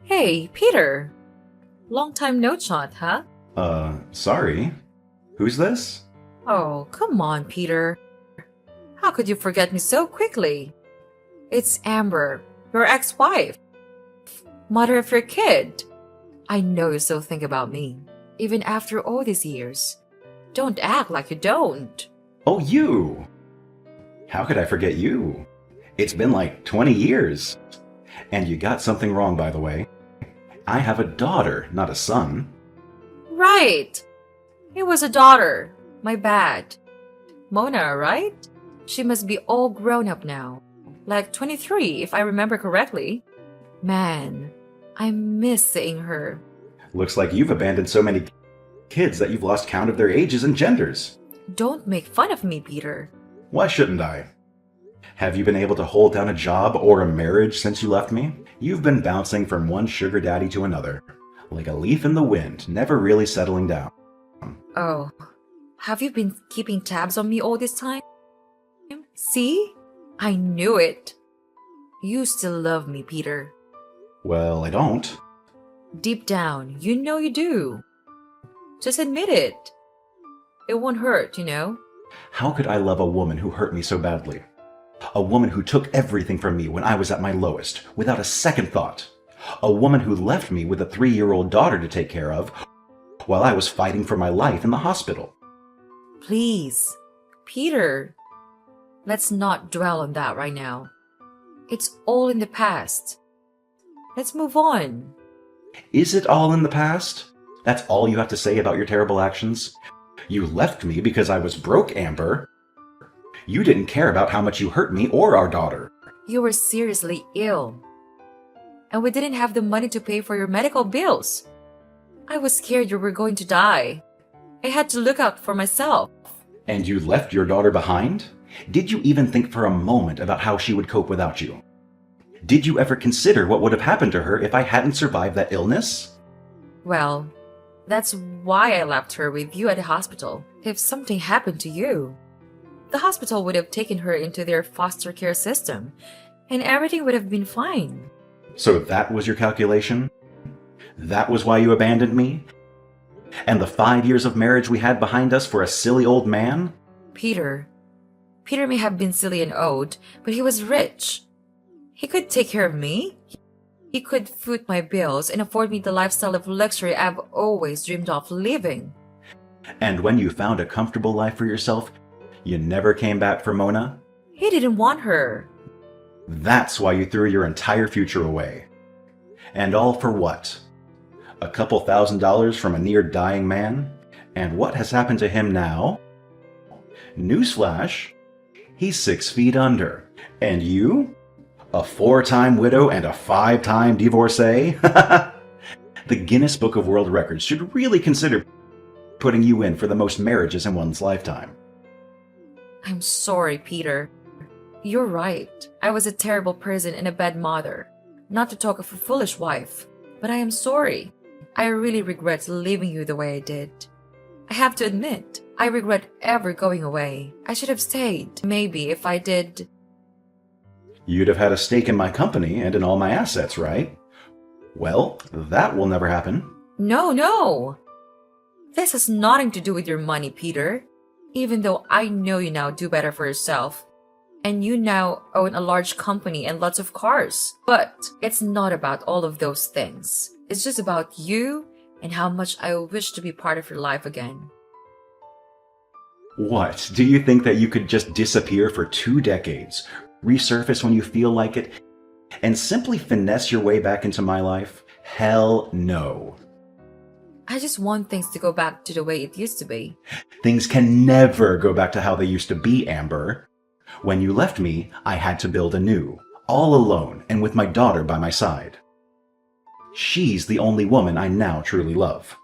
Hey, Peter. Long time no chat, huh? Sorry. Who's this? Oh, come on, Peter. How could you forget me so quickly? It's Amber, your ex-wife, mother of your kid. I know you still think about me, even after all these years. Don't act like you don't. Oh, you! How could I forget you? It's been like 20 years. And you got something wrong, by the way. I have a daughter, not a son. Right. It was a daughter. My bad. Mona, right? She must be all grown up now. Like 23, if I remember correctly. Man, I miss seeing her. Looks like you've abandoned so many kids that you've lost count of their ages and genders. Don't make fun of me, Peter. Why shouldn't I? Have you been able to hold down a job or a marriage since you left me? You've been bouncing from one sugar daddy to another, like a leaf in the wind, never really settling down. Oh, have you been keeping tabs on me all this time? See? I knew it. You still love me, Peter. Well, I don't. Deep down, you know you do. Just admit it. It won't hurt, you know? How could I love a woman who hurt me so badly? A woman who took everything from me when I was at my lowest, without a second thought. A woman who left me with a 3-year-old daughter to take care of, while I was fighting for my life in the hospital. Please, Peter, let's not dwell on that right now. It's all in the past. Let's move on. Is it all in the past? That's all you have to say about your terrible actions? You left me because I was broke, Amber. You didn't care about how much you hurt me or our daughter. You were seriously ill. And we didn't have the money to pay for your medical bills. I was scared you were going to die. I had to look out for myself. And you left your daughter behind? Did you even think for a moment about how she would cope without you? Did you ever consider what would have happened to her if I hadn't survived that illness? Well, that's why I left her with you at the hospital. If something happened to you, the hospital would have taken her into their foster care system, and everything would have been fine. So that was your calculation? That was why you abandoned me? And the 5 years of marriage we had behind us for a silly old man? Peter may have been silly and old, but he was rich. He could take care of me. He could foot my bills and afford me the lifestyle of luxury I've always dreamed of living. And when you found a comfortable life for yourself, you never came back for Mona? He didn't want her. That's why you threw your entire future away. And all for what? A couple $1,000s from a near-dying man? And what has happened to him now? Newsflash, he's 6 feet under. And you? A 4-time widow and a 5-time divorcee? The Guinness Book of World Records should really consider putting you in for the most marriages in one's lifetime. I'm sorry, Peter. You're right. I was a terrible person and a bad mother. Not to talk of a foolish wife. But I am sorry. I really regret leaving you the way I did. I have to admit, I regret ever going away. I should have stayed. Maybe if I did. You'd have had a stake in my company and in all my assets, right? Well, that will never happen. No. This has nothing to do with your money, Peter. Even though I know you now do better for yourself. And you now own a large company and lots of cars. But it's not about all of those things. It's just about you and how much I wish to be part of your life again. What? Do you think that you could just disappear for 2 decades, resurface when you feel like it, and simply finesse your way back into my life? Hell no. I just want things to go back to the way it used to be. Things can never go back to how they used to be, Amber. When you left me, I had to build anew, all alone and with my daughter by my side. She's the only woman I now truly love.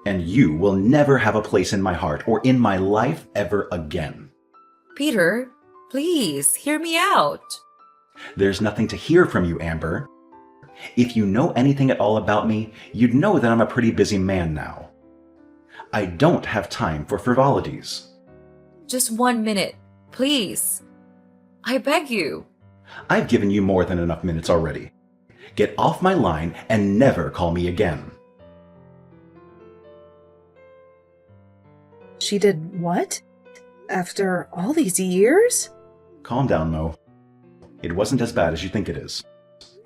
And you will never have a place in my heart or in my life ever again. Peter, please, hear me out. There's nothing to hear from you, Amber. If you know anything at all about me, you'd know that I'm a pretty busy man now. I don't have time for frivolities. Just 1 minute, please. I beg you. I've given you more than enough minutes already. Get off my line and never call me again. She did what? After all these years? Calm down, Mo. It wasn't as bad as you think it is.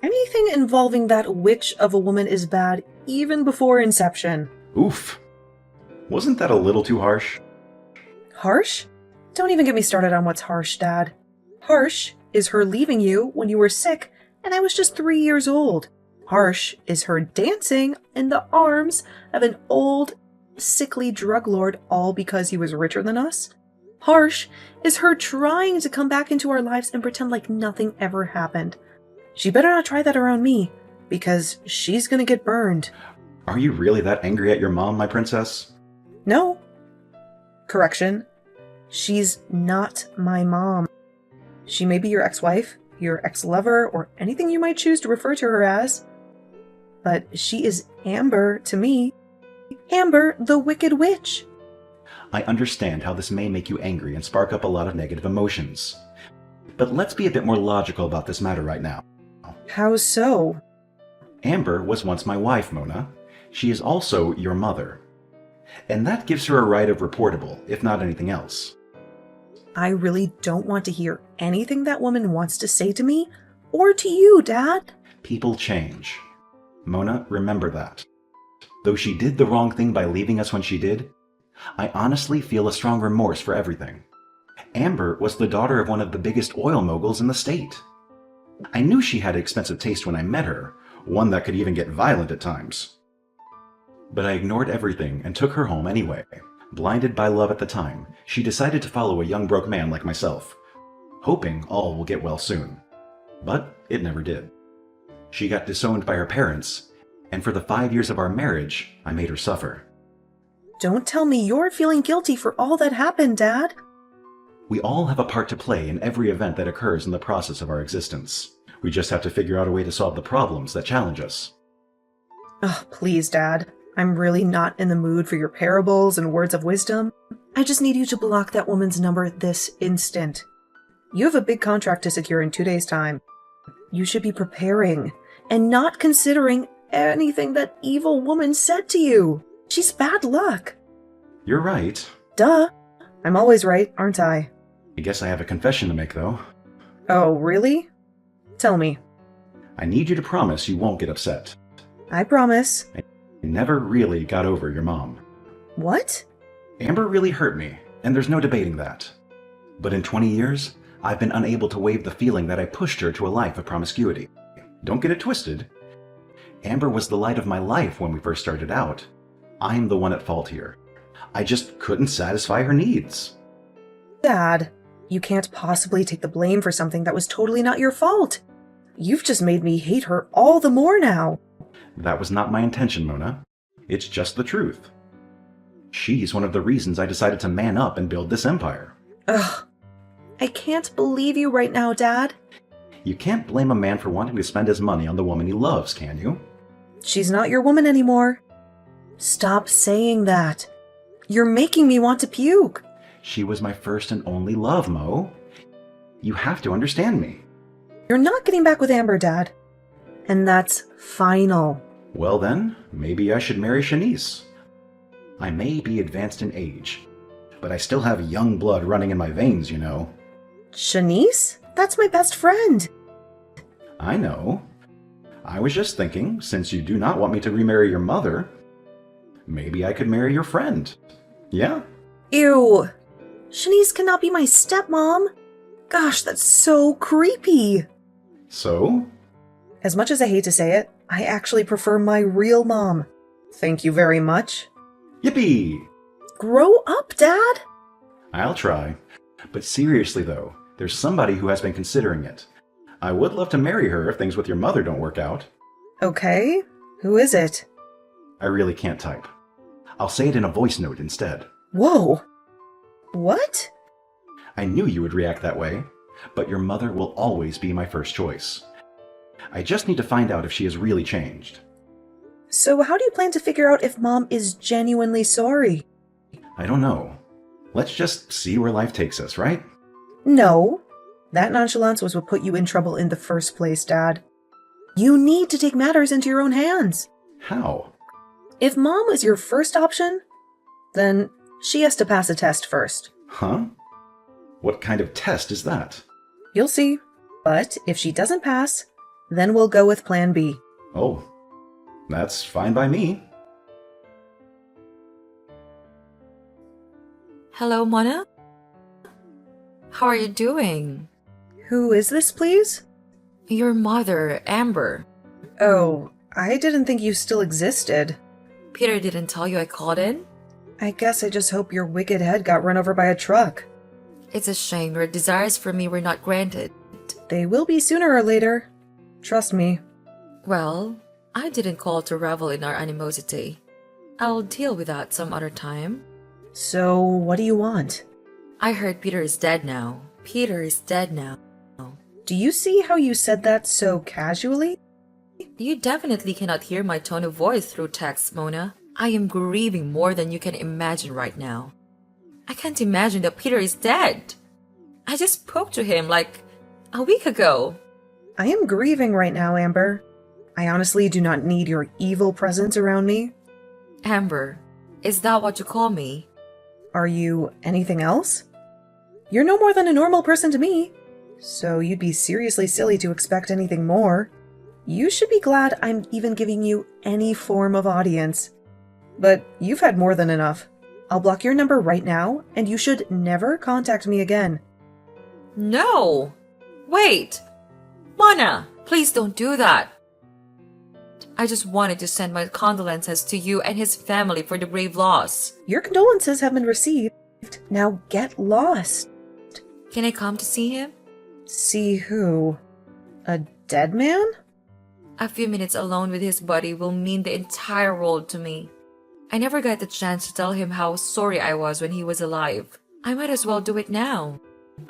Anything involving that witch of a woman is bad even before inception. Oof. Wasn't that a little too harsh? Harsh? Don't even get me started on what's harsh, Dad. Harsh is her leaving you when you were sick and I was just 3 years old. Harsh is her dancing in the arms of an old, sickly drug lord all because he was richer than us. Harsh is her trying to come back into our lives and pretend like nothing ever happened. She better not try that around me, because she's gonna get burned. Are you really that angry at your mom, my princess? No. Correction. She's not my mom. She may be your ex-wife, your ex-lover, or anything you might choose to refer to her as. But she is Amber to me. Amber, the Wicked Witch. I understand how this may make you angry and spark up a lot of negative emotions. But let's be a bit more logical about this matter right now. How so? Amber was once my wife, Mona. She is also your mother. And that gives her a right of reportable, if not anything else. I really don't want to hear anything that woman wants to say to me or to you, Dad. People change. Mona, remember that. Though she did the wrong thing by leaving us when she did, I honestly feel a strong remorse for everything. Amber was the daughter of one of the biggest oil moguls in the state. I knew she had expensive taste when I met her, one that could even get violent at times. But I ignored everything and took her home anyway. Blinded by love at the time, she decided to follow a young broke man like myself, hoping all will get well soon. But it never did. She got disowned by her parents, and for the 5 years of our marriage, I made her suffer. Don't tell me you're feeling guilty for all that happened, Dad. We all have a part to play in every event that occurs in the process of our existence. We just have to figure out a way to solve the problems that challenge us. Oh, please, Dad. I'm really not in the mood for your parables and words of wisdom. I just need you to block that woman's number this instant. You have a big contract to secure in 2 days' time. You should be preparing and not considering anything that evil woman said to you. She's bad luck. You're right. Duh. I'm always right, aren't I? I guess I have a confession to make, though. Oh, really? Tell me. I need you to promise you won't get upset. I promise. I never really got over your mom. What? Amber really hurt me, and there's no debating that. But in 20 years, I've been unable to waive the feeling that I pushed her to a life of promiscuity. Don't get it twisted. Amber was the light of my life when we first started out. I'm the one at fault here. I just couldn't satisfy her needs. Dad, you can't possibly take the blame for something that was totally not your fault. You've just made me hate her all the more now. That was not my intention, Mona. It's just the truth. She's one of the reasons I decided to man up and build this empire. Ugh. I can't believe you right now, Dad. You can't blame a man for wanting to spend his money on the woman he loves, can you? She's not your woman anymore. Stop saying that. You're making me want to puke. She was my first and only love, Mo. You have to understand me. You're not getting back with Amber, Dad. And that's final. Well then, maybe I should marry Shanice. I may be advanced in age, but I still have young blood running in my veins, you know. Shanice? That's my best friend. I know. I was just thinking, since you do not want me to remarry your mother, maybe I could marry your friend. Yeah? Ew. Shanice cannot be my stepmom. Gosh, that's so creepy. So? As much as I hate to say it, I actually prefer my real mom. Thank you very much. Yippee! Grow up, Dad! I'll try. But seriously though, there's somebody who has been considering it. I would love to marry her if things with your mother don't work out. Okay, who is it? I really can't type. I'll say it in a voice note instead. Whoa! What? I knew you would react that way, but your mother will always be my first choice. I just need to find out if she has really changed. So how do you plan to figure out if Mom is genuinely sorry? I don't know. Let's just see where life takes us, right? No. That nonchalance was what put you in trouble in the first place, Dad. You need to take matters into your own hands. How? If Mom was your first option, then she has to pass a test first. Huh? What kind of test is that? You'll see. But if she doesn't pass, then we'll go with Plan B. Oh, that's fine by me. Hello, Mona? How are you doing? Who is this, please? Your mother, Amber. Oh, I didn't think you still existed. Peter didn't tell you I called in? I guess I just hope your wicked head got run over by a truck. It's a shame your desires for me were not granted. They will be sooner or later. Trust me. Well, I didn't call to revel in our animosity. I'll deal with that some other time. So, what do you want? I heard Peter is dead now. Peter is dead now. Do you see how you said that so casually? You definitely cannot hear my tone of voice through text, Mona. I am grieving more than you can imagine right now. I can't imagine that Peter is dead. I just spoke to him like a week ago. I am grieving right now, Amber. I honestly do not need your evil presence around me. Amber, is that what you call me? Are you anything else? You're no more than a normal person to me, so you'd be seriously silly to expect anything more. You should be glad I'm even giving you any form of audience. But you've had more than enough. I'll block your number right now, and you should never contact me again. No! Wait! Mona, please don't do that. I just wanted to send my condolences to you and his family for the grave loss. Your condolences have been received. Now get lost. Can I come to see him? See who? A dead man? A few minutes alone with his body will mean the entire world to me. I never got the chance to tell him how sorry I was when he was alive. I might as well do it now.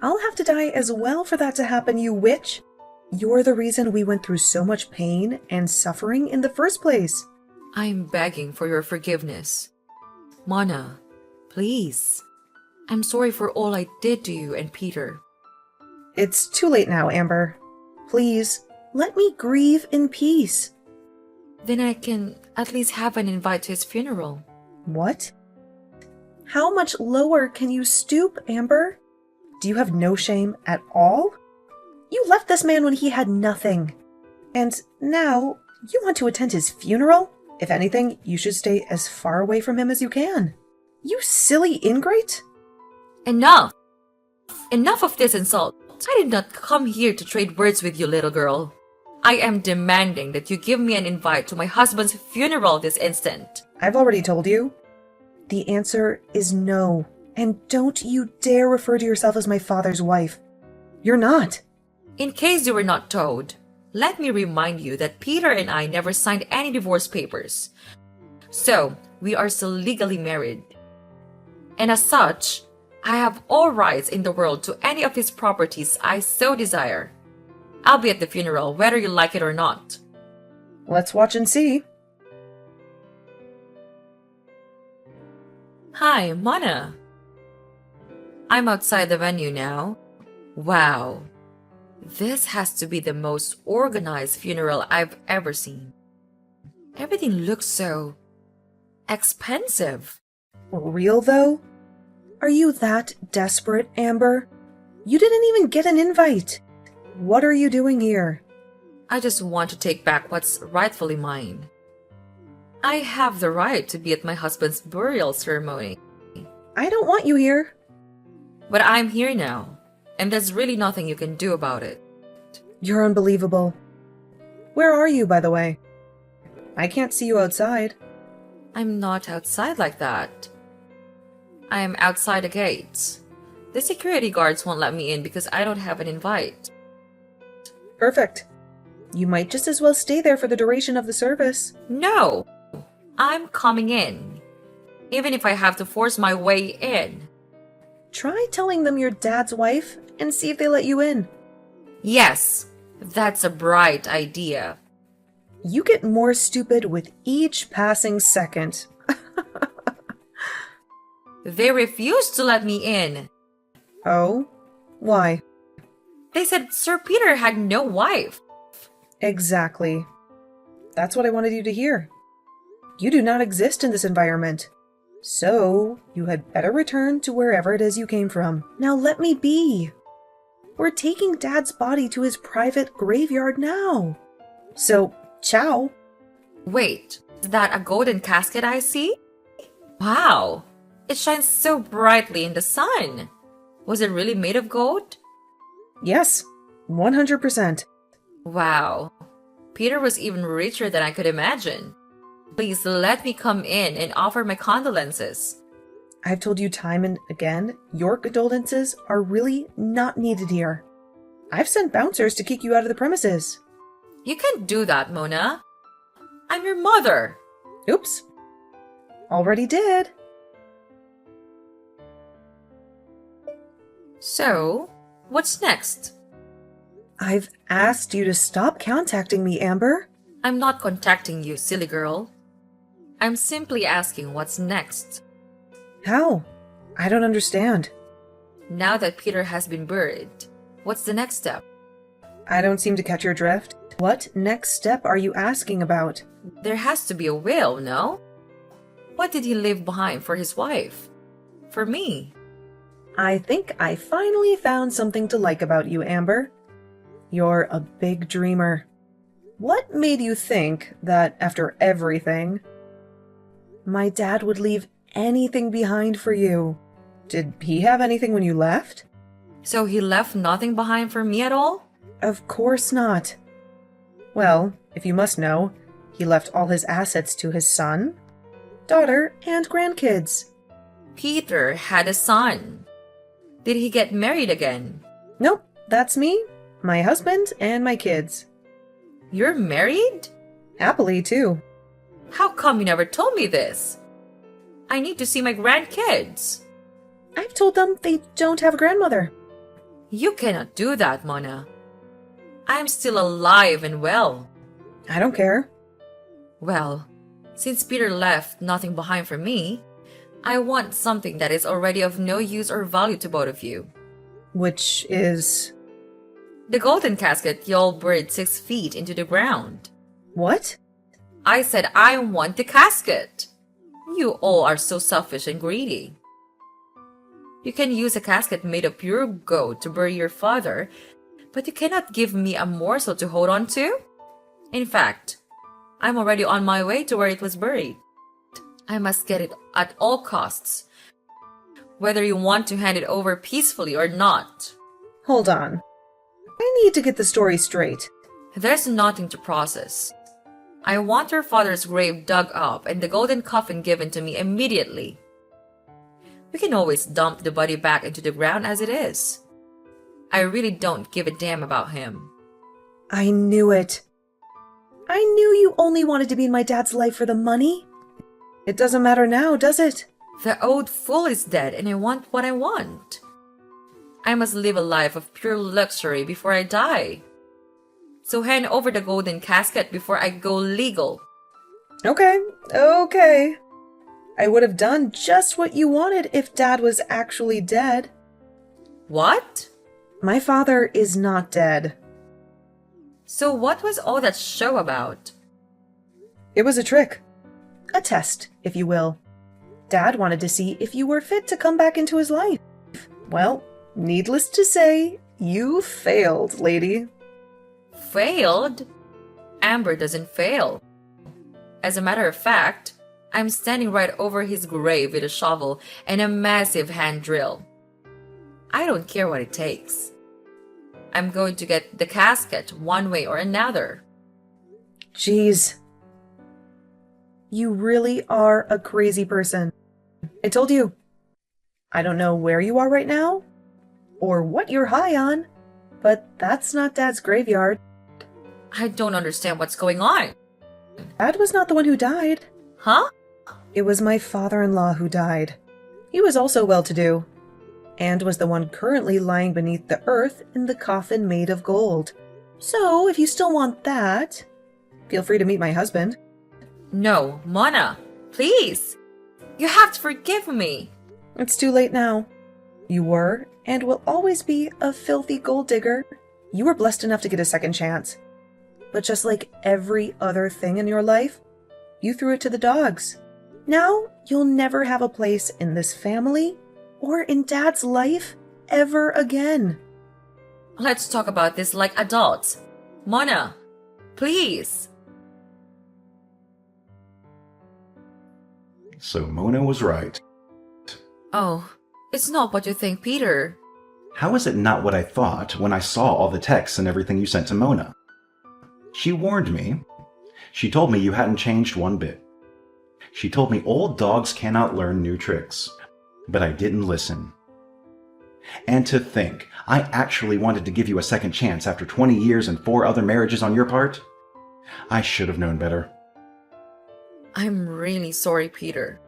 I'll have to die as well for that to happen, you witch. You're the reason we went through so much pain and suffering in the first place. I am begging for your forgiveness. Mona, please. I'm sorry for all I did to you and Peter. It's too late now, Amber. Please, let me grieve in peace. Then I can at least have an invite to his funeral. What? How much lower can you stoop, Amber? Do you have no shame at all? You left this man when he had nothing. And now you want to attend his funeral? If anything, you should stay as far away from him as you can. You silly ingrate! Enough! Enough of this insult. I did not come here to trade words with you, little girl. I am demanding that you give me an invite to my husband's funeral this instant. I've already told you. The answer is no. And don't you dare refer to yourself as my father's wife. You're not. In case you were not told, let me remind you that Peter and I never signed any divorce papers. So, we are still legally married. And as such, I have all rights in the world to any of his properties I so desire. I'll be at the funeral whether you like it or not. Let's watch and see. Hi, Mona. I'm outside the venue now. Wow. This has to be the most organized funeral I've ever seen. Everything looks so expensive. Real though? Are you that desperate, Amber? You didn't even get an invite. What are you doing here? I just want to take back what's rightfully mine. I have the right to be at my husband's burial ceremony. I don't want you here. But I'm here now, and there's really nothing you can do about it. You're unbelievable. Where are you, by the way? I can't see you outside. I'm not outside like that. I am outside the gates. The security guards won't let me in because I don't have an invite. Perfect. You might just as well stay there for the duration of the service. No! I'm coming in. Even if I have to force my way in. Try telling them you're Dad's wife and see if they let you in. Yes, that's a bright idea. You get more stupid with each passing second. They refused to let me in. Oh? Why? They said Sir Peter had no wife. Exactly. That's what I wanted you to hear. You do not exist in this environment. So, you had better return to wherever it is you came from. Now let me be. We're taking Dad's body to his private graveyard now. So, ciao. Wait, is that a golden casket I see? Wow, it shines so brightly in the sun. Was it really made of gold? Yes, 100%. Wow, Peter was even richer than I could imagine. Please let me come in and offer my condolences. I've told you time and again, your condolences are really not needed here. I've sent bouncers to kick you out of the premises. You can't do that, Mona. I'm your mother. Oops. Already did. So, what's next? I've asked you to stop contacting me, Amber. I'm not contacting you, silly girl. I'm simply asking what's next. How? I don't understand. Now that Peter has been buried, what's the next step? I don't seem to catch your drift. What next step are you asking about? There has to be a will, no? What did he leave behind for his wife? For me? I think I finally found something to like about you, Amber. You're a big dreamer. What made you think that after everything, my dad would leave anything behind for you? Did he have anything when you left? So he left nothing behind for me at all? Of course not. Well, if you must know, he left all his assets to his son, daughter, and grandkids. Peter had a son. Did he get married again? Nope, that's me, my husband, and my kids. You're married? Happily, too. How come you never told me this? I need to see my grandkids. I've told them they don't have a grandmother. You cannot do that, Mona. I'm still alive and well. I don't care. Well, since Peter left nothing behind for me, I want something that is already of no use or value to both of you. Which is... The golden casket y'all buried 6 feet into the ground. What? I said I want the casket. You all are so selfish and greedy. You can use a casket made of pure gold to bury your father, but you cannot give me a morsel to hold on to? In fact, I'm already on my way to where it was buried. I must get it at all costs, whether you want to hand it over peacefully or not. Hold on. I need to get the story straight. There's nothing to process. I want your father's grave dug up and the golden coffin given to me immediately. We can always dump the body back into the ground as it is. I really don't give a damn about him. I knew it. I knew you only wanted to be in my dad's life for the money. It doesn't matter now, does it? The old fool is dead and I want what I want. I must live a life of pure luxury before I die. So hand over the golden casket before I go legal. Okay. I would have done just what you wanted if Dad was actually dead. What? My father is not dead. So what was all that show about? It was a trick. A test, if you will. Dad wanted to see if you were fit to come back into his life. Well, needless to say, you failed, lady. Failed? Amber doesn't fail. As a matter of fact, I'm standing right over his grave with a shovel and a massive hand drill. I don't care what it takes. I'm going to get the casket one way or another. Jeez. You really are a crazy person. I told you. I don't know where you are right now, or what you're high on, but that's not Dad's graveyard. I don't understand what's going on. Dad was not the one who died. Huh? It was my father-in-law who died. He was also well-to-do, and was the one currently lying beneath the earth in the coffin made of gold. So, if you still want that, feel free to meet my husband. No, Mona, please. You have to forgive me. It's too late now. You were, and will always be, a filthy gold digger. You were blessed enough to get a second chance. But just like every other thing in your life, you threw it to the dogs. Now you'll never have a place in this family or in Dad's life ever again. Let's talk about this like adults. Mona, please. So Mona was right. Oh, it's not what you think, Peter. How is it not what I thought when I saw all the texts and everything you sent to Mona? She warned me. She told me you hadn't changed one bit. She told me old dogs cannot learn new tricks. But I didn't listen. And to think, I actually wanted to give you a second chance after 20 years and 4 other marriages on your part? I should have known better. I'm really sorry, Peter.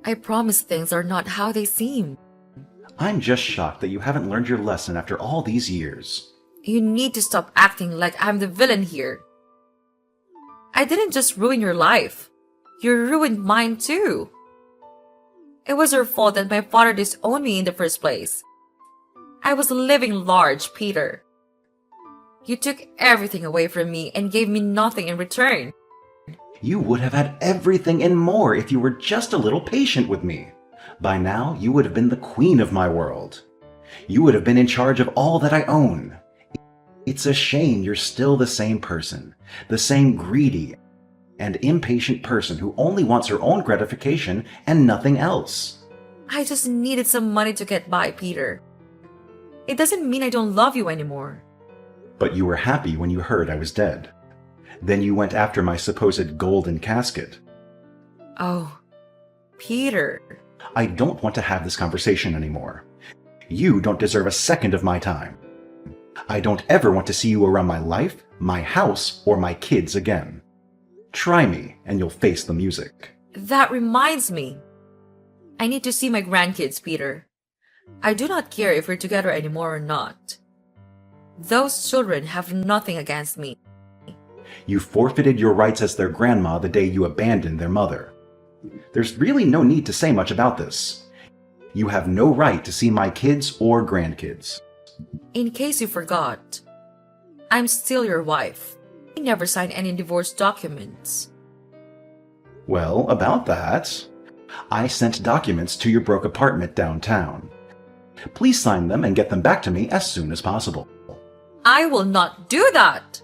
I promise things are not how they seem. I'm just shocked that you haven't learned your lesson after all these years. You need to stop acting like I'm the villain here. I didn't just ruin your life. You ruined mine too. It was your fault that my father disowned me in the first place. I was living large, Peter. You took everything away from me and gave me nothing in return. You would have had everything and more if you were just a little patient with me. By now, you would have been the queen of my world. You would have been in charge of all that I own. It's a shame you're still the same person, the same greedy and impatient person who only wants her own gratification and nothing else. I just needed some money to get by, Peter. It doesn't mean I don't love you anymore. But you were happy when you heard I was dead. Then you went after my supposed golden casket. Oh, Peter. I don't want to have this conversation anymore. You don't deserve a second of my time. I don't ever want to see you around my life, my house, or my kids again. Try me, and you'll face the music. That reminds me. I need to see my grandkids, Peter. I do not care if we're together anymore or not. Those children have nothing against me. You forfeited your rights as their grandma the day you abandoned their mother. There's really no need to say much about this. You have no right to see my kids or grandkids. In case you forgot, I'm still your wife. I never signed any divorce documents. Well, about that, I sent documents to your broke apartment downtown. Please sign them and get them back to me as soon as possible. I will not do that!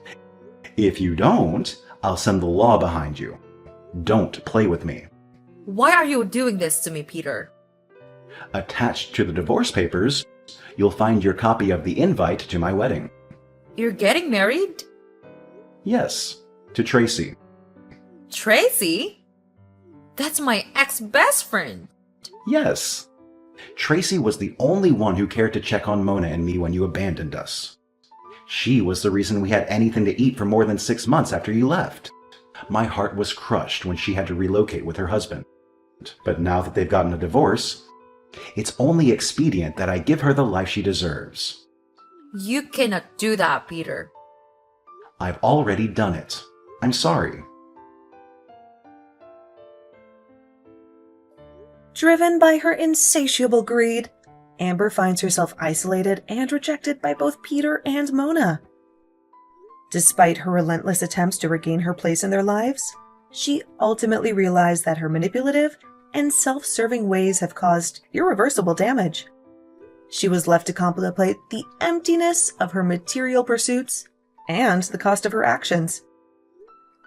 If you don't, I'll send the law behind you. Don't play with me. Why are you doing this to me, Peter? Attached to the divorce papers, you'll find your copy of the invite to my wedding. You're getting married? Yes, to Tracy. Tracy? That's my ex-best friend. Yes. Tracy was the only one who cared to check on Mona and me when you abandoned us. She was the reason we had anything to eat for more than 6 months after you left. My heart was crushed when she had to relocate with her husband. But now that they've gotten a divorce, it's only expedient that I give her the life she deserves. You cannot do that, Peter. I've already done it. I'm sorry. Driven by her insatiable greed, Amber finds herself isolated and rejected by both Peter and Mona. Despite her relentless attempts to regain her place in their lives, she ultimately realized that her manipulative and self-serving ways have caused irreversible damage. She was left to contemplate the emptiness of her material pursuits and the cost of her actions.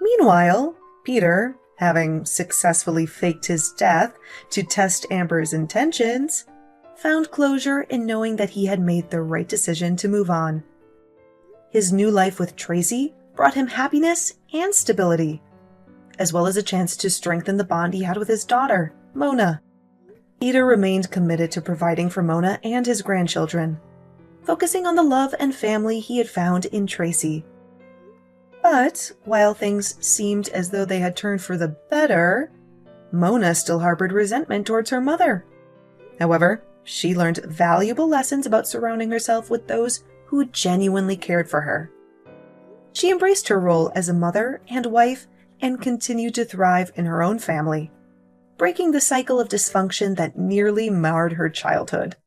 Meanwhile, Peter, having successfully faked his death to test Amber's intentions, found closure in knowing that he had made the right decision to move on. His new life with Tracy brought him happiness and stability, as well as a chance to strengthen the bond he had with his daughter, Mona. Peter remained committed to providing for Mona and his grandchildren, focusing on the love and family he had found in Tracy. But while things seemed as though they had turned for the better, Mona still harbored resentment towards her mother. However, she learned valuable lessons about surrounding herself with those who genuinely cared for her. She embraced her role as a mother and wife and continued to thrive in her own family, breaking the cycle of dysfunction that nearly marred her childhood.